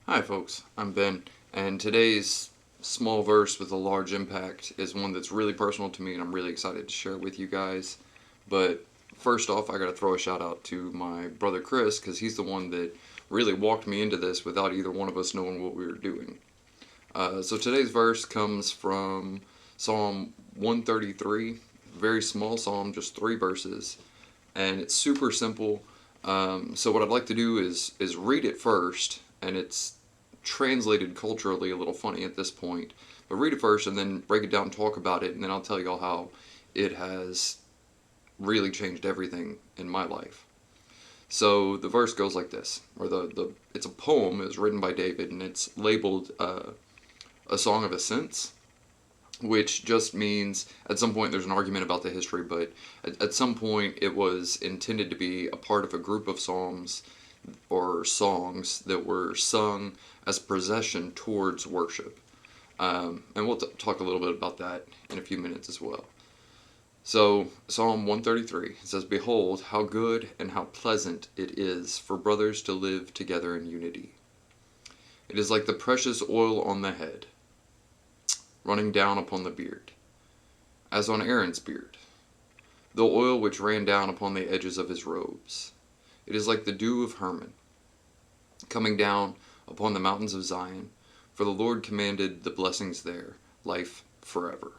Hi folks, I'm Ben, and today's small verse with a large impact is one that's really personal to me and I'm really excited to share it with you guys. But first off, I gotta throw a shout out to my brother Chris, because he's the one that really walked me into this without either one of us knowing what we were doing. So today's verse comes from Psalm 133, very small psalm, just 3 verses, and it's super simple. So what I'd like to do is read it first, and it's translated culturally a little funny at this point. But read it first, and then break it down, and talk about it, and then I'll tell y'all how it has really changed everything in my life. So the verse goes like this, or the it's a poem. It was written by David, and it's labeled a song of ascents, which just means at some point there's an argument about the history, but at some point it was intended to be a part of a group of psalms or songs that were sung as procession towards worship. And we'll talk a little bit about that in a few minutes as well. So, Psalm 133 says, "Behold, how good and how pleasant it is for brothers to live together in unity. It is like the precious oil on the head, running down upon the beard, as on Aaron's beard, the oil which ran down upon the edges of his robes. It is like the dew of Hermon, coming down upon the mountains of Zion, for the Lord commanded the blessings there, life forever."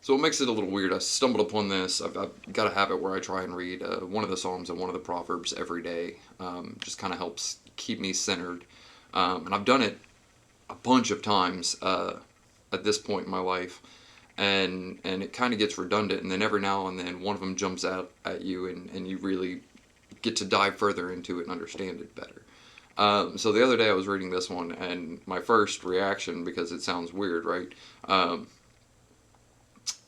So what makes it a little weird, I stumbled upon this. I've got a habit where I try and read one of the Psalms and one of the Proverbs every day. Just kind of helps keep me centered. And I've done it a bunch of times at this point in my life. And it kind of gets redundant. And then every now and then one of them jumps out at you, and you really get to dive further into it and understand it better. So the other day I was reading this one, and my first reaction, because it sounds weird, right?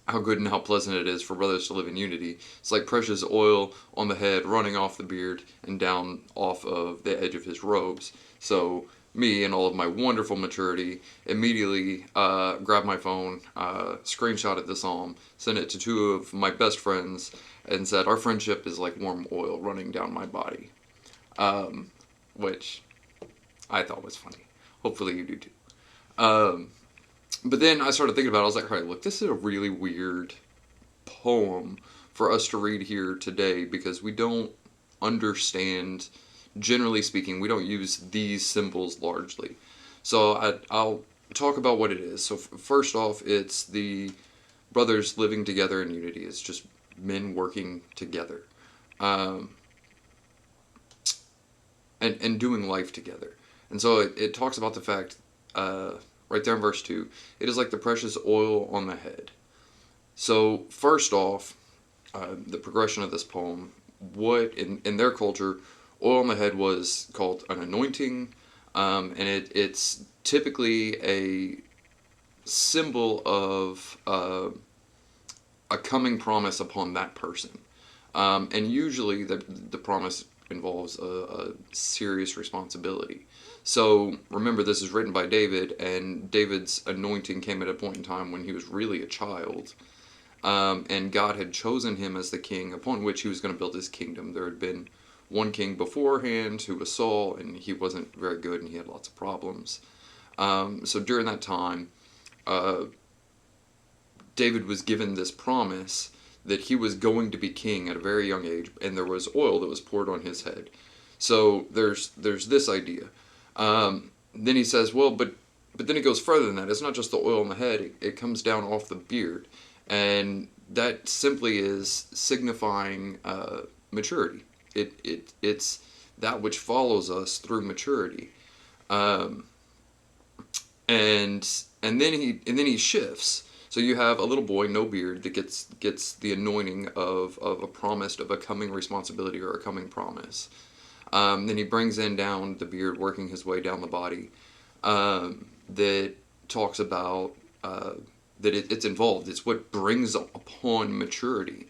How good and how pleasant it is for brothers to live in unity. It's like precious oil on the head, running off the beard and down off of the edge of his robes. So me, and all of my wonderful maturity, immediately grabbed my phone, screenshotted the psalm, sent it to 2 of my best friends, and said, "Our friendship is like warm oil running down my body," which I thought was funny. Hopefully you do too. But then I started thinking about it. I was like, all right, look, this is a really weird poem for us to read here today, because we don't understand, generally speaking, we don't use these symbols largely. So I'll talk about what it is. So first off, it's the brothers living together in unity. It's just men working together, um, and doing life together. And so it talks about the fact, right there in verse 2, it is like the precious oil on the head. So, first off, the progression of this poem, what in their culture, oil on the head was called an anointing, and it's typically a symbol of a coming promise upon that person. And usually the promise involves a serious responsibility. So remember, this is written by David, and David's anointing came at a point in time when he was really a child, and God had chosen him as the king upon which he was going to build his kingdom. There had been one king beforehand who was Saul, and he wasn't very good, and he had lots of problems. So during that time, uh, David was given this promise that he was going to be king at a very young age, and there was oil that was poured on his head. So there's this idea. Then he says, well, but then it goes further than that. It's not just the oil on the head; it comes down off the beard, and that simply is signifying maturity. It's that which follows us through maturity, um, and and then he shifts. So you have a little boy, no beard, that gets the anointing of a promise of a coming responsibility or a coming promise. Then he brings in down the beard, working his way down the body. That talks about that it's involved. It's what brings upon maturity.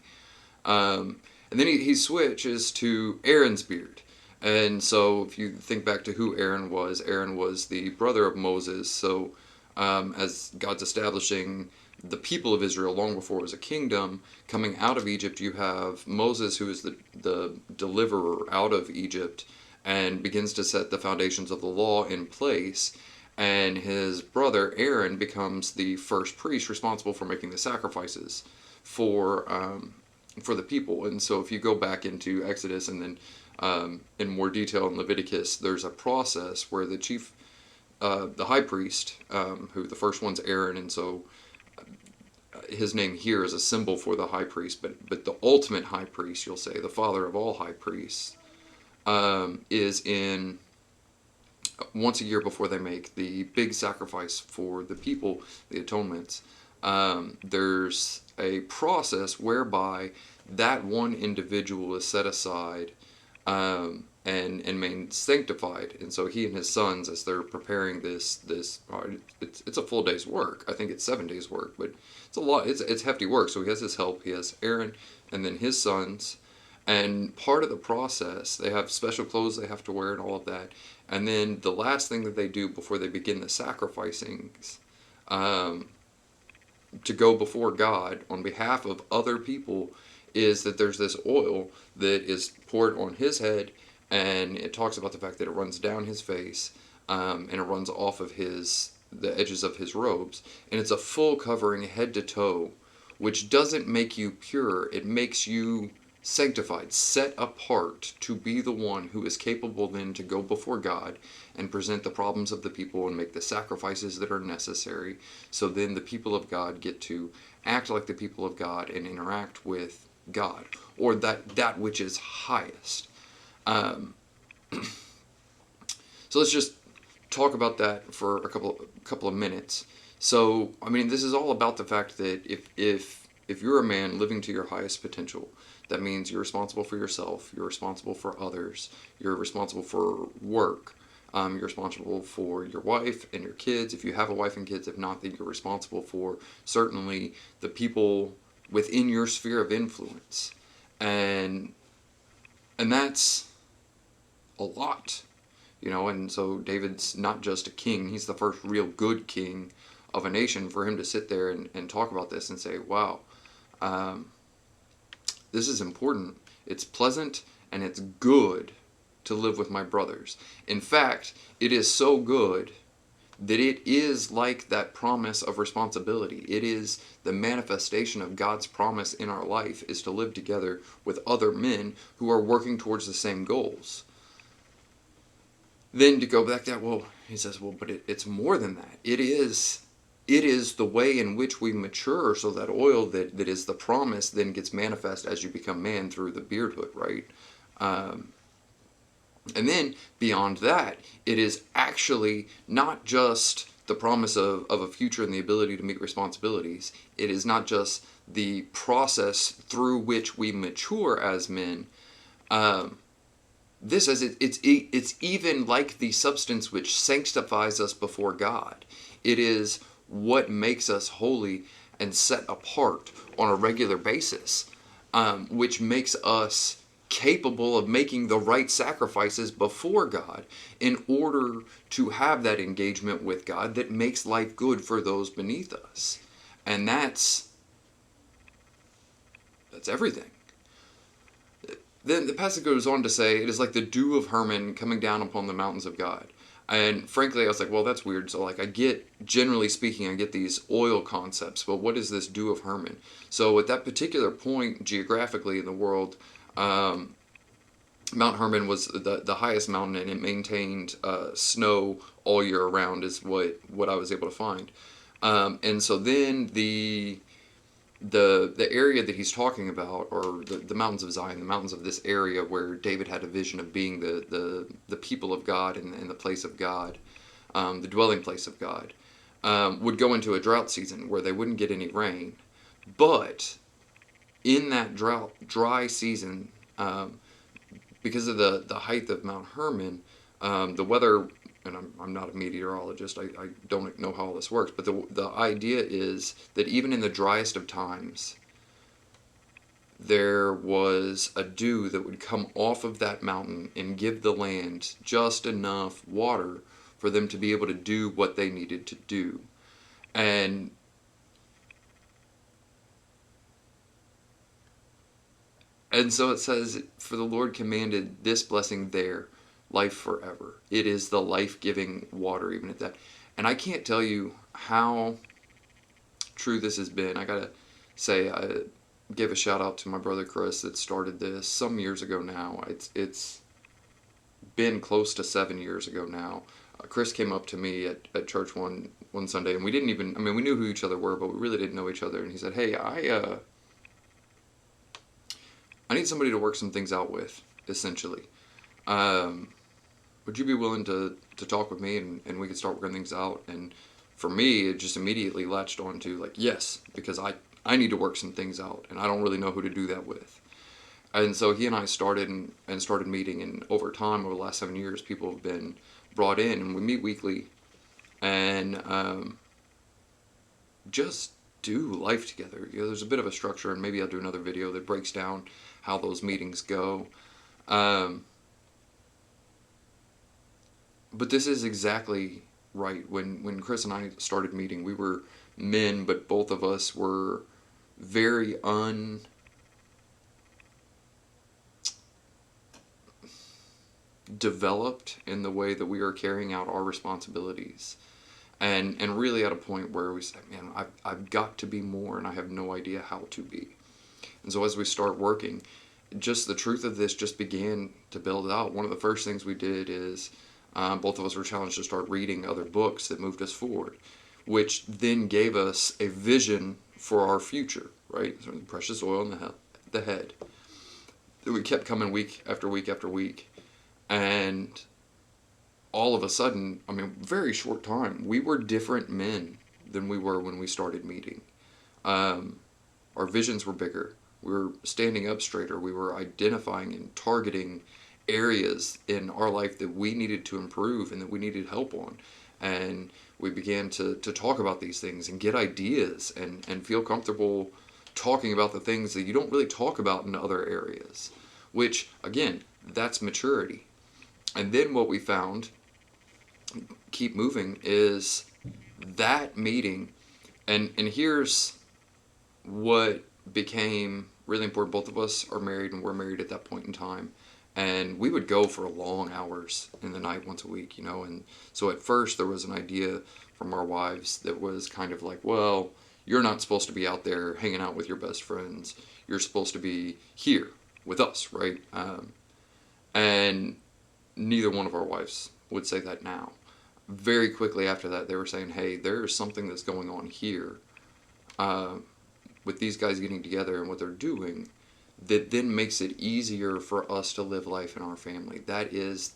And then he switches to Aaron's beard. And so if you think back to who Aaron was the brother of Moses. So as God's establishing the people of Israel long before it was a kingdom, coming out of Egypt, you have Moses, who is the deliverer out of Egypt, and begins to set the foundations of the law in place. And his brother Aaron becomes the first priest responsible for making the sacrifices for for the people. And so if you go back into Exodus and then in more detail in Leviticus, there's a process where the high priest, who the first one's Aaron, and so his name here is a symbol for the high priest, but the ultimate high priest, you'll say, the father of all high priests, is in once a year before they make the big sacrifice for the people, the atonements. There's a process whereby that one individual is set aside and made sanctified, and so he and his sons, as they're preparing it's a full day's work. I think it's 7 days work, but it's a lot. It's hefty work. So he has his help. He has Aaron, and then his sons. And part of the process, they have special clothes they have to wear and all of that. And then the last thing that they do before they begin the sacrificing, to go before God on behalf of other people, is that there's this oil that is poured on his head, and it talks about the fact that it runs down his face, and it runs off of the edges of his robes, and it's a full covering head to toe, which doesn't make you pure. It makes you sanctified, set apart to be the one who is capable then to go before God and present the problems of the people and make the sacrifices that are necessary. So then the people of God get to act like the people of God and interact with God, or that which is highest. So let's just talk about that for a couple of minutes. So I mean, this is all about the fact that if you're a man living to your highest potential, that means you're responsible for yourself, you're responsible for others, you're responsible for work, you're responsible for your wife and your kids, if you have a wife and kids. If not, then you're responsible for certainly the people within your sphere of influence. And that's a lot, and so David's not just a king, he's the first real good king of a nation. For him to sit there and talk about this and say, wow, this is important, it's pleasant, and it's good to live with my brothers. In fact, it is so good that it is like that promise of responsibility. It is the manifestation of God's promise in our life, is to live together with other men who are working towards the same goals. Then to go back to that, he says, but it's more than that. It is the way in which we mature, so that oil that is the promise then gets manifest as you become man through the beardhood, right? And then beyond that, it is actually not just the promise of a future and the ability to meet responsibilities. It is not just the process through which we mature as men. This is it's even like the substance which sanctifies us before God. It is what makes us holy and set apart on a regular basis, which makes us capable of making the right sacrifices before God in order to have that engagement with God that makes life good for those beneath us. And that's everything. Then the passage goes on to say, it is like the dew of Hermon coming down upon the mountains of God. And frankly, I was like, well, that's weird. So generally speaking, I get these oil concepts, but what is this dew of Hermon? So at that particular point, geographically in the world, Mount Hermon was the highest mountain, and it maintained snow all year round, is what I was able to find. And so then the area that he's talking about, or the mountains of Zion, the mountains of this area where David had a vision of being the people of God and the place of God, the dwelling place of God, would go into a drought season where they wouldn't get any rain. But in that dry season, because of the height of Mount Hermon, the weather, and I'm not a meteorologist, I don't know how all this works, but the idea is that even in the driest of times, there was a dew that would come off of that mountain and give the land just enough water for them to be able to do what they needed to do. And so it says, for the Lord commanded this blessing there, life forever. It is the life-giving water, even at that. And I can't tell you how true this has been. I gotta say, I give a shout out to my brother Chris that started this some years ago now. It's been close to 7 years ago now. Chris came up to me at church one Sunday, and we didn't even, I mean, we knew who each other were, but we really didn't know each other. And he said, "Hey, I need somebody to work some things out with, essentially. Um, would you be willing to talk with me, and we could start working things out?" And for me, it just immediately latched on to, like, yes, because I need to work some things out, and I don't really know who to do that with. And so he and I started and started meeting, and over time, over the last 7 years, people have been brought in, and we meet weekly, and just do life together. There's a bit of a structure, and maybe I'll do another video that breaks down how those meetings go. Um, but this is exactly right. When Chris and I started meeting, we were men, but both of us were very undeveloped in the way that we are carrying out our responsibilities. And really at a point where we said, man, I've got to be more, and I have no idea how to be. And so as we start working, just the truth of this just began to build out. One of the first things we did is both of us were challenged to start reading other books that moved us forward, which then gave us a vision for our future, right? So the precious oil in the head. We kept coming week after week after week. And all of a sudden, I mean, very short time, we were different men than we were when we started meeting. Um, our visions were bigger. We were standing up straighter. We were identifying and targeting areas in our life that we needed to improve and that we needed help on. And we began to talk about these things and get ideas and feel comfortable talking about the things that you don't really talk about in other areas, which, again, that's maturity. And then what we found, keep moving, is that meeting, and here's what became really important. Both of us are married, and we're married at that point in time, and we would go for long hours in the night once a week, and so at first there was an idea from our wives that was kind of like, well, you're not supposed to be out there hanging out with your best friends, you're supposed to be here with us, right? And neither one of our wives would say that now. Very quickly after that, they were saying, hey, there's something that's going on here uh, with these guys getting together and what they're doing that then makes it easier for us to live life in our family. That is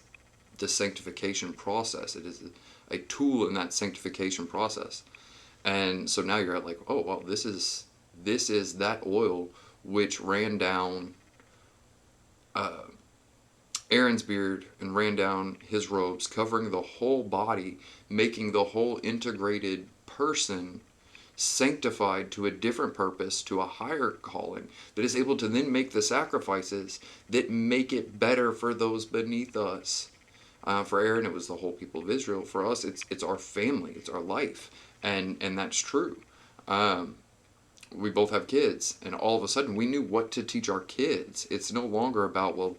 the sanctification process. It is a tool in that sanctification process. And so now you're at like, oh, well, this is that oil which ran down Aaron's beard and ran down his robes, covering the whole body, making the whole integrated person sanctified to a different purpose, to a higher calling, that is able to then make the sacrifices that make it better for those beneath us. For Aaron, it was the whole people of Israel. For us, it's our family, it's our life, and that's true. We both have kids, and all of a sudden we knew what to teach our kids. It's no longer about, well,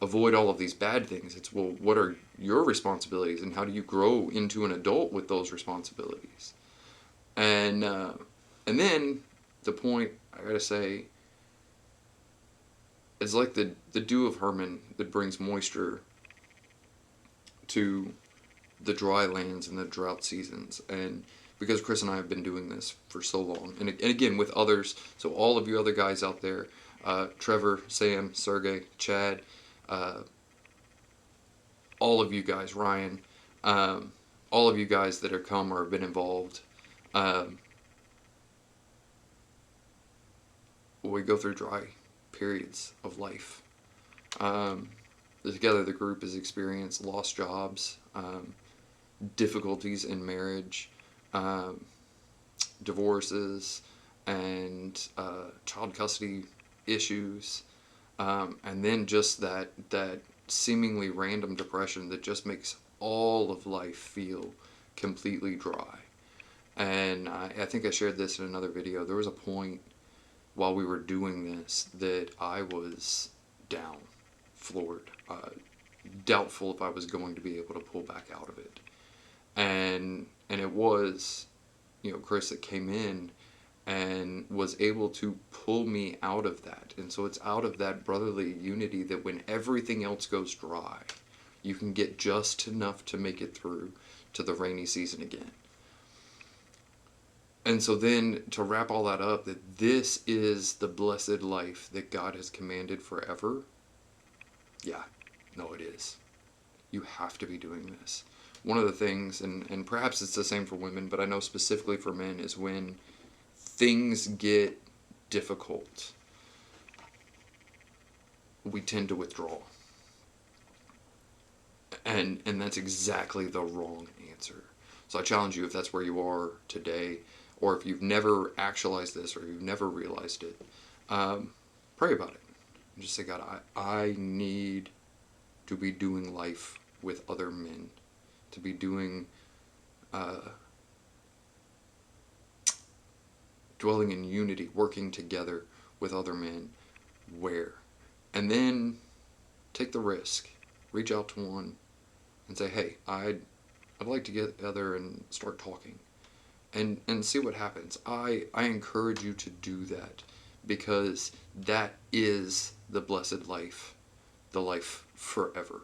avoid all of these bad things. It's, well, what are your responsibilities, and how do you grow into an adult with those responsibilities? And then the point, I gotta say, is like the dew of Hermon that brings moisture to the dry lands and the drought seasons. And because Chris and I have been doing this for so long, and again with others, so all of you other guys out there, Trevor, Sam, Sergey, Chad, all of you guys, Ryan, all of you guys that have come or have been involved, we go through dry periods of life. Together, the group has experienced lost jobs, difficulties in marriage, divorces, and child custody issues, and then just that seemingly random depression that just makes all of life feel completely dry. And I think I shared this in another video. There was a point while we were doing this that I was down, floored. doubtful if I was going to be able to pull back out of it. And it was, Chris that came in and was able to pull me out of that. And so it's out of that brotherly unity that when everything else goes dry, you can get just enough to make it through to the rainy season again. And so then to wrap all that up, that this is the blessed life that God has commanded forever. Yeah, no, it is. You have to be doing this. One of the things, and perhaps it's the same for women, but I know specifically for men, is when things get difficult, we tend to withdraw. And that's exactly the wrong answer. So I challenge you, if that's where you are today, or if you've never actualized this, or you've never realized it, pray about it. And just say, God, I need to be doing life with other men, to be doing, dwelling in unity, working together with other men. Where? And then take the risk. Reach out to one and say, hey, I'd like to get together and start talking. And see what happens. I encourage you to do that, because that is the blessed life, the life forever.